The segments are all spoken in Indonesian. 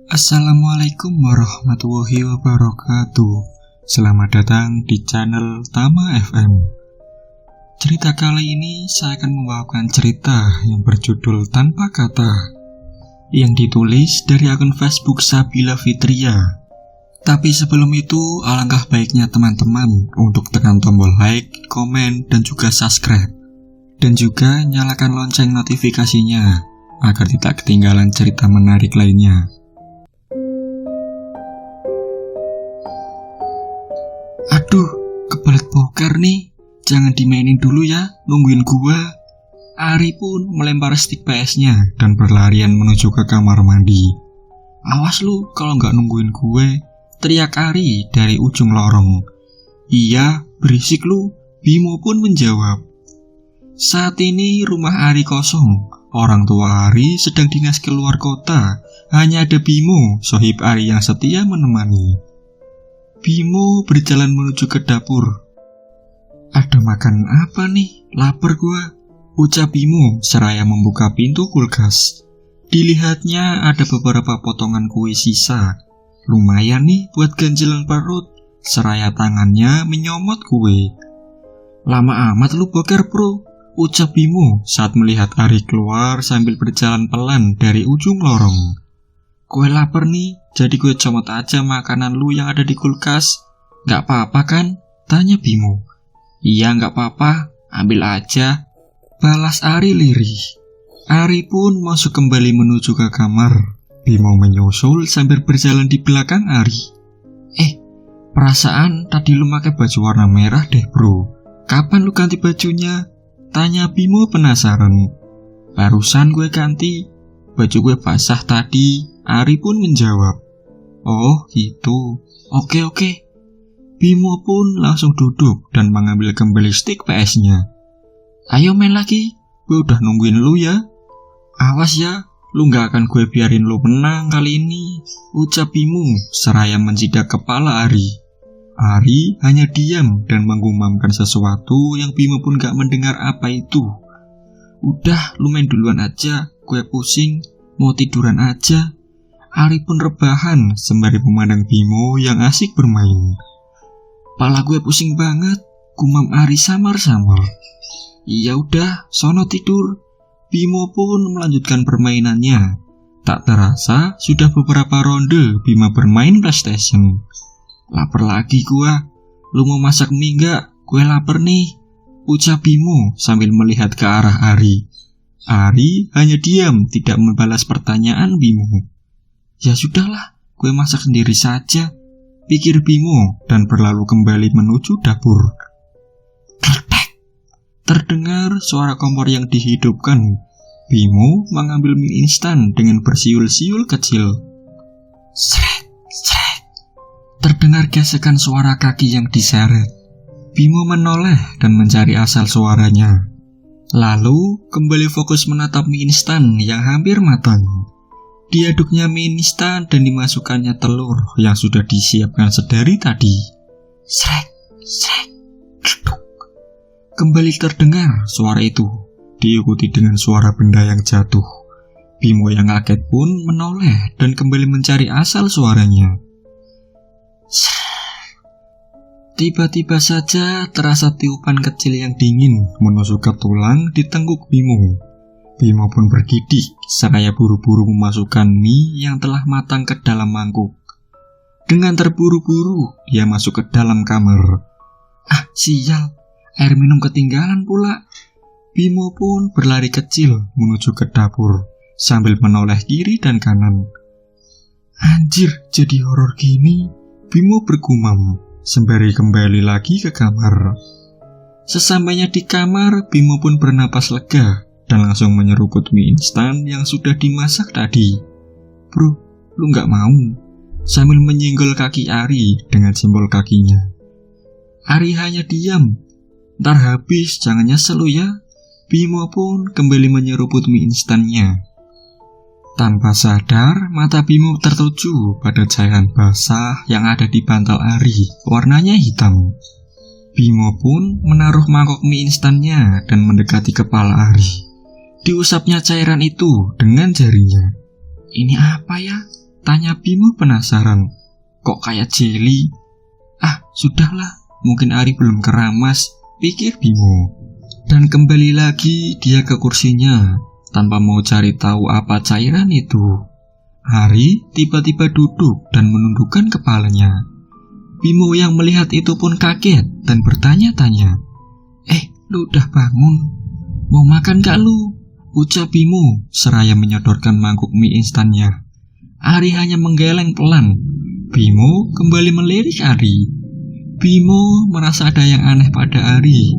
Assalamualaikum warahmatullahi wabarakatuh. Selamat datang di channel Tama FM. Cerita kali ini saya akan membawakan cerita yang berjudul Tanpa Kata, yang ditulis dari akun Facebook Sabila Fitria. Tapi sebelum itu, alangkah baiknya teman-teman untuk tekan tombol like, komen, dan juga subscribe. Dan juga nyalakan lonceng notifikasinya agar tidak ketinggalan cerita menarik lainnya. Aduh, kebelet boker nih. Jangan dimainin dulu ya, nungguin gua. Ari pun melempar stick PS-nya dan berlarian menuju ke kamar mandi. Awas lu kalau nggak nungguin gue, teriak Ari dari ujung lorong. Iya, berisik lu, Bimo pun menjawab. Saat ini rumah Ari kosong. Orang tua Ari sedang dinas keluar kota. Hanya ada Bimo, sohib Ari yang setia menemani. Bimo berjalan menuju ke dapur. Ada makan apa nih? Lapar gua, ucap Bimo seraya membuka pintu kulkas. Dilihatnya ada beberapa potongan kue sisa. Lumayan nih buat ganjelan perut. Seraya tangannya menyomot kue. Lama amat lu boker bro, ucap Bimo saat melihat Ari keluar sambil berjalan pelan dari ujung lorong. Gue lapar nih, jadi gue comot aja makanan lu yang ada di kulkas. Gak apa-apa kan? Tanya Bimo. Iya gak apa-apa, ambil aja, balas Ari lirih. Ari pun masuk kembali menuju ke kamar. Bimo menyusul sambil berjalan di belakang Ari. Perasaan tadi lu pakai baju warna merah deh bro. Kapan lu ganti bajunya? Tanya Bimo penasaran. Barusan gue ganti, baju gue basah tadi. Ari pun menjawab. Oh gitu, oke. Bimo pun langsung duduk dan mengambil kembali stick PS-nya. Ayo main lagi, gue udah nungguin lu ya. Awas ya, lu gak akan gue biarin lu menang kali ini, ucap Bimo seraya menjidak kepala Ari. Ari hanya diam dan menggumamkan sesuatu yang Bimo pun gak mendengar apa itu. Udah, lu main duluan aja, gue pusing, mau tiduran aja. Ari pun rebahan sembari memandang Bimo yang asik bermain. Pala gue pusing banget, gumam Ari samar-samar. Iya udah, sono tidur. Bimo pun melanjutkan permainannya. Tak terasa sudah beberapa ronde Bimo bermain PlayStation. Lapar lagi gua. Lu mau masak mie gak? Gue lapar nih, ucap Bimo sambil melihat ke arah Ari. Ari hanya diam tidak membalas pertanyaan Bimo. Ya sudahlah, gue masak sendiri saja, pikir Bimo dan berlalu kembali menuju dapur. Kletek, terdengar suara kompor yang dihidupkan. Bimo mengambil mie instan dengan bersiul-siul kecil. Sret, sret. Terdengar gesekan suara kaki yang diseret. Bimo menoleh dan mencari asal suaranya. Lalu kembali fokus menatap mie instan yang hampir matang. Diaduknya mie instan dan dimasukkannya telur yang sudah disiapkan sedari tadi. Srek, srek, geduk. Kembali terdengar suara itu, diikuti dengan suara benda yang jatuh. Bimo yang kaget pun menoleh dan kembali mencari asal suaranya. Tiba-tiba saja terasa tiupan kecil yang dingin menusuk ke tulang di tengkuk Bimo. Bimo pun bergidik seraya buru-buru memasukkan mie yang telah matang ke dalam mangkuk. Dengan terburu-buru dia masuk ke dalam kamar. Sial, air minum ketinggalan pula. Bimo pun berlari kecil menuju ke dapur sambil menoleh kiri dan kanan. Anjir, jadi horor gini, Bimo bergumam sembari kembali lagi ke kamar. Sesampainya di kamar, Bimo pun bernapas lega dan langsung menyeruput mie instan yang sudah dimasak tadi. Bro, lu gak mau? Sambil menyenggol kaki Ari dengan simbol kakinya. Ari hanya diam. Ntar habis, jangan nyesel lu ya. Bimo pun kembali menyeruput mie instannya. Tanpa sadar, mata Bimo tertuju pada cairan basah yang ada di bantal Ari, warnanya hitam. Bimo pun menaruh mangkok mie instannya dan mendekati kepala Ari. Diusapnya cairan itu dengan jarinya. Ini apa ya? Tanya Bimo penasaran. Kok kayak jeli? Ah, sudahlah, mungkin Ari belum keramas, pikir Bimo. Dan kembali lagi dia ke kursinya, tanpa mau cari tahu apa cairan itu. Ari tiba-tiba duduk dan menundukkan kepalanya. Bimo yang melihat itu pun kaget dan bertanya-tanya. Lu udah bangun? Mau makan gak lu? Ucap Bimo seraya menyodorkan mangkuk mie instannya. Ari hanya menggeleng pelan. Bimo kembali melirik Ari. Bimo merasa ada yang aneh pada Ari.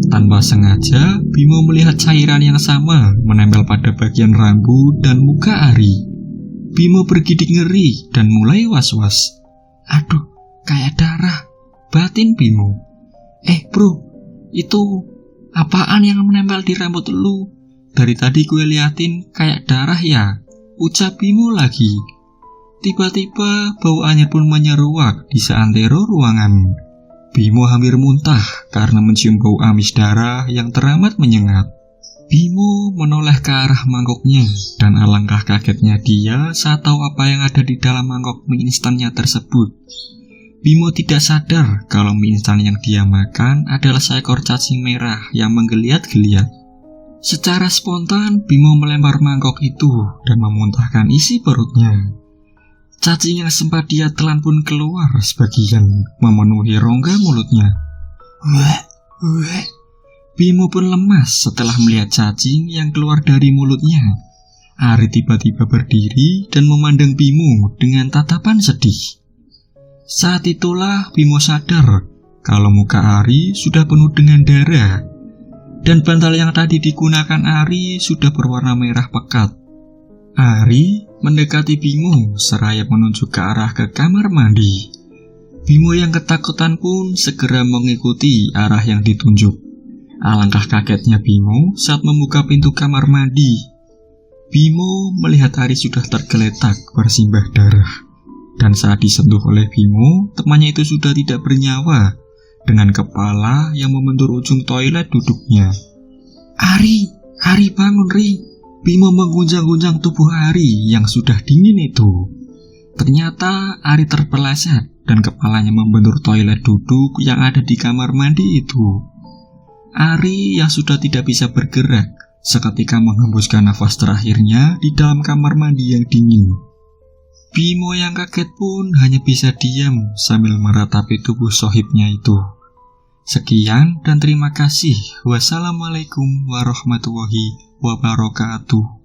Tanpa sengaja, Bimo melihat cairan yang sama menempel pada bagian rambut dan muka Ari. Bimo bergidik ngeri dan mulai was-was. Aduh, kayak darah, batin Bimo. Bro, itu apaan yang menempel di rambut lu? Dari tadi gue liatin kayak darah ya, ucap Bimo lagi. Tiba-tiba bau anyir pun menyeruak di seantero ruangan. Bimo hampir muntah karena mencium bau amis darah yang teramat menyengat. Bimo menoleh ke arah mangkoknya dan alangkah kagetnya dia saat tahu apa yang ada di dalam mangkok mie instannya tersebut. Bimo tidak sadar kalau mie instan yang dia makan adalah seekor cacing merah yang menggeliat-geliat. Secara spontan, Bimo melempar mangkok itu dan memuntahkan isi perutnya. Cacing yang sempat dia telan pun keluar sebagian, memenuhi rongga mulutnya. Bimo pun lemas setelah melihat cacing yang keluar dari mulutnya. Ari tiba-tiba berdiri dan memandang Bimo dengan tatapan sedih. Saat itulah Bimo sadar kalau muka Ari sudah penuh dengan darah dan bantal yang tadi digunakan Ari sudah berwarna merah pekat. Ari mendekati Bimo seraya menunjuk ke arah ke kamar mandi. Bimo yang ketakutan pun segera mengikuti arah yang ditunjuk. Alangkah kagetnya Bimo saat membuka pintu kamar mandi. Bimo melihat Ari sudah tergeletak bersimbah darah. Dan saat disentuh oleh Bimo, temannya itu sudah tidak bernyawa, dengan kepala yang membentur ujung toilet duduknya. Ari bangun Ri. Bimo mengguncang-guncang tubuh Ari yang sudah dingin itu. Ternyata Ari terpeleset dan kepalanya membentur toilet duduk yang ada di kamar mandi itu. Ari yang sudah tidak bisa bergerak, seketika menghembuskan nafas terakhirnya di dalam kamar mandi yang dingin. Bimo yang kaget pun hanya bisa diam sambil meratapi tubuh sohibnya itu. Sekian dan terima kasih. Wassalamualaikum warahmatullahi wabarakatuh.